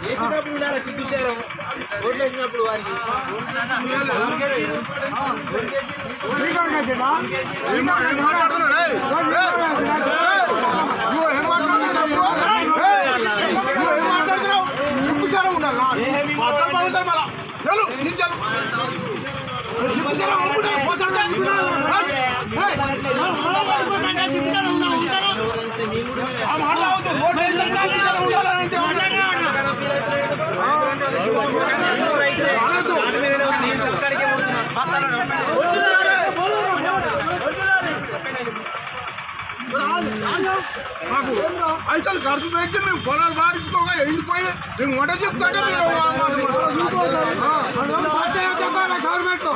వేసినప్పుడు ఉండాలి సిద్ధుశారం ఓట్లు వేసినప్పుడు వారికి సిద్ధుశారం ఉండాలి మాకు పైసలు ఖర్చు పెట్టి మేము పొలాలు బారించుకోగా వెళ్ళిపోయి మేము వంట చెప్తాంటే చెప్పాలి గవర్నమెంట్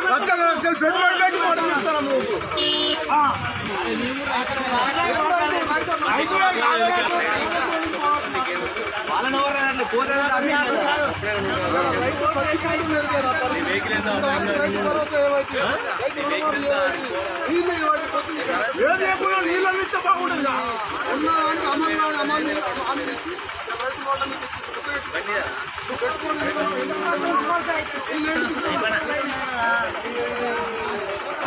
లక్షలు పెట్టుబడి పెట్టి మనం ఇస్తాము ఏది ఎప్పుడు నీళ్ళు ఇస్తే బాగుంటుంది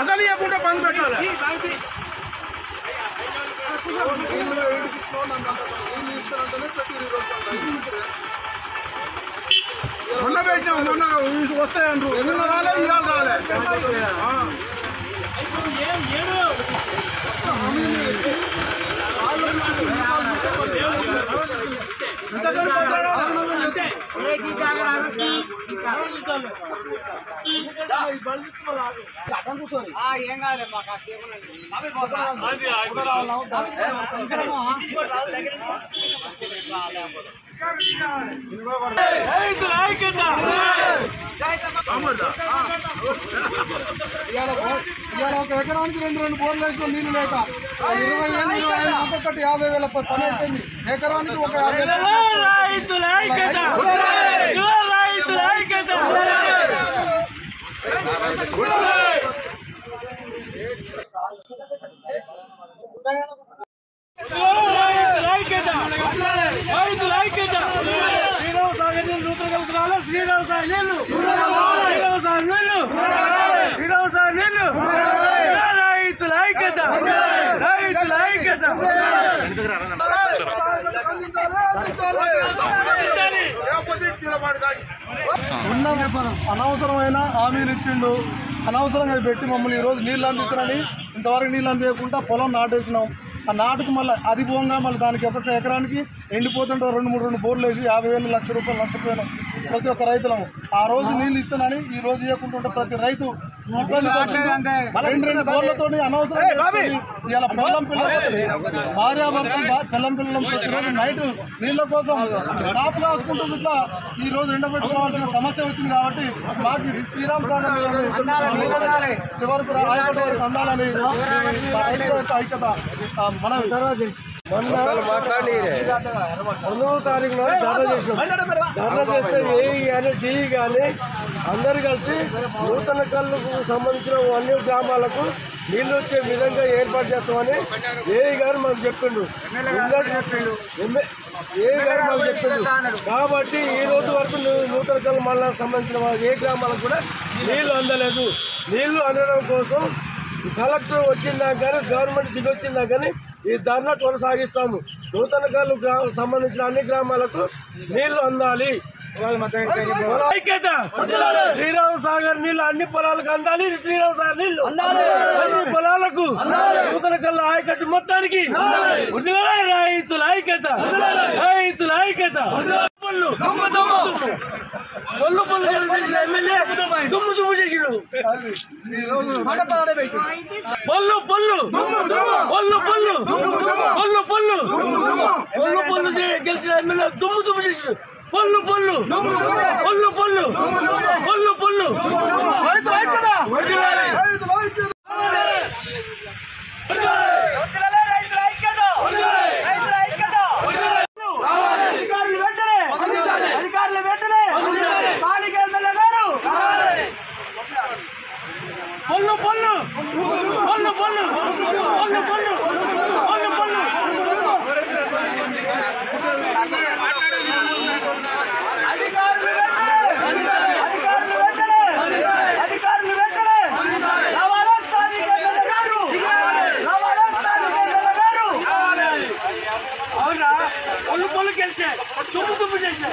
అసలు ఇవ్వకుండా బంద్ పెట్టాలి మొన్న పెట్టినాం మొన్న వస్తాయంటారు ఎందుకు రాలే ఇవాళ రాలే ఏం కాదు ఒక ఎకరానికి 2 బోర్లు వేసుకొని నీళ్లు లేక 20 ఏళ్ళు 50,000 పని అయిపోయింది ఎకరానికి ఒక 50,000 వ్యాపారం అనవసరమైన హామీలు ఇచ్చిండు అనవసరంగా పెట్టి మమ్మల్ని ఈరోజు నీళ్ళు అందిస్తారని ఇంతవరకు నీళ్ళు అందించకుండా పొలం నాటేసినాం ఆ నాటుకు మళ్ళీ అది పోగా మళ్ళీ దానికి ఒక్కొక్క ఎకరానికి ఎండిపోతుంటే 2 బోర్లు వేసి 50,000 లక్ష రూపాయలు నష్టపోయినాం ప్రతి ఒక్క రైతులము ఆ రోజు నీళ్ళు ఇస్తానని ఈ రోజు ఇవ్వకుంటుంటే ప్రతి రైతు ఇబ్బంది పడుతుంది 2 బోర్లతో అనవసరం ఇలా పిల్లం భార్యాభర్తలు పిల్లం ప్రతిరోజు నైట్ నీళ్ళ కోసం కాపు కాసుకుంటుంది ఇట్లా ఈ రోజు ఎండబెట్టుకోవాల్సిన సమస్య వచ్చింది కాబట్టి మాకు శ్రీరామ్ సాగర్ చివరకు రాయపడి వరకు అందాలని ఐక్యత మన 9వ తారీఖున ధర్నా చేసినాం ధర్నా చేస్తే ఏఈ కానీ జీఈ కానీ అందరు కలిసి నూతన కళ్ళకు సంబంధించిన అన్ని గ్రామాలకు నీళ్ళు వచ్చే విధంగా ఏర్పాటు చేస్తామని ఏఈ గారు మాకు చెప్పిండు ఏఈ గారు మాకు చెప్పిండు కాబట్టి ఈ రోజు వరకు నూతన కళ్ళు మండలానికి సంబంధించిన ఏ గ్రామాలకు కూడా నీళ్లు అందలేదు నీళ్లు అందడం కోసం కలెక్టర్ వచ్చిందా కానీ గవర్నమెంట్ దిగొచ్చిందా కానీ ఈ ధర్నా కొనసాగిస్తాము నూతన కళ్ళు సంబంధించిన అన్ని గ్రామాలకు నీళ్లు అందాలి శ్రీరామ్ సాగర్ నీళ్లు అన్ని పొలాలకు అందాలి శ్రీరామ్ సాగర్ నీళ్లు అన్ని పొలాలకు నూతన కళ్ళ ఆయకట్టు మొత్తానికి రైతుల ఐక్యత పొల్లు చేసిన ఎమ్మెల్యే దుమ్ము దుమ్ము చేసిండు. పొల్లు గెలిచిన ఎమ్మెల్యే దుమ్ము దుమ్ము చేసిండు. పొల్లు అధికారులు వెంటనే స్థానిక ఎమ్మెల్యే గారు పొల్లు అధికారులు వెంటనే రావాలా స్థానిక ఎమ్మెల్యే గారు అవునా పొల్లు గెలిచే దుమ్ము చేసే